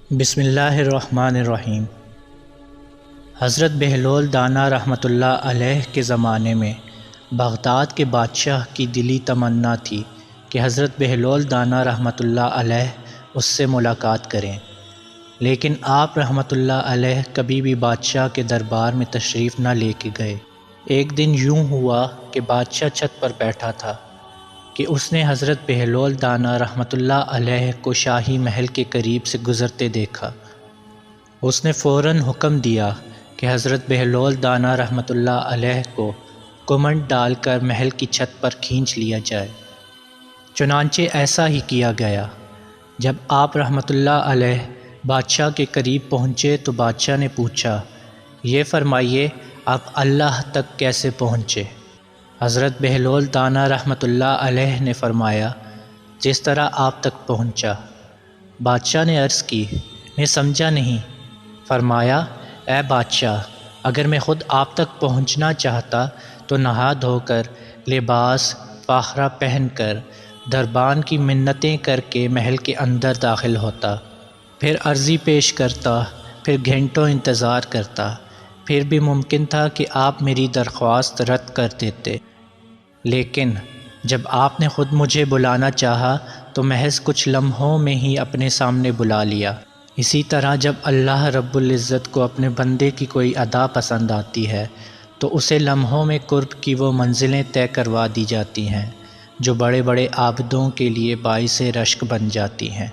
بسم اللہ الرحمن الرحیم۔ حضرت بہلول دانا رحمۃ اللہ علیہ کے زمانے میں بغداد کے بادشاہ کی دلی تمنا تھی کہ حضرت بہلول دانا رحمۃ اللہ علیہ اس سے ملاقات کریں، لیکن آپ رحمۃ اللہ علیہ کبھی بھی بادشاہ کے دربار میں تشریف نہ لے کے گئے۔ ایک دن یوں ہوا کہ بادشاہ چھت پر بیٹھا تھا کہ اس نے حضرت بہلول دانا رحمۃ اللہ علیہ کو شاہی محل کے قریب سے گزرتے دیکھا۔ اس نے فوراً حکم دیا کہ حضرت بہلول دانا رحمۃ اللہ علیہ کو کمنڈ ڈال کر محل کی چھت پر کھینچ لیا جائے۔ چنانچہ ایسا ہی کیا گیا۔ جب آپ رحمۃ اللہ علیہ بادشاہ کے قریب پہنچے تو بادشاہ نے پوچھا، یہ فرمائیے آپ اللہ تک کیسے پہنچے؟ حضرت بہلول دانا رحمۃ اللہ علیہ نے فرمایا، جس طرح آپ تک پہنچا۔ بادشاہ نے عرض کی، میں سمجھا نہیں۔ فرمایا، اے بادشاہ، اگر میں خود آپ تک پہنچنا چاہتا تو نہا دھو کر لباس فاخرہ پہن کر دربان کی منتیں کر کے محل کے اندر داخل ہوتا، پھر عرضی پیش کرتا، پھر گھنٹوں انتظار کرتا، پھر بھی ممکن تھا کہ آپ میری درخواست رد کر دیتے، لیکن جب آپ نے خود مجھے بلانا چاہا تو محض کچھ لمحوں میں ہی اپنے سامنے بلا لیا۔ اسی طرح جب اللہ رب العزت کو اپنے بندے کی کوئی ادا پسند آتی ہے تو اسے لمحوں میں قرب کی وہ منزلیں طے کروا دی جاتی ہیں جو بڑے بڑے عابدوں کے لیے باعث رشک بن جاتی ہیں۔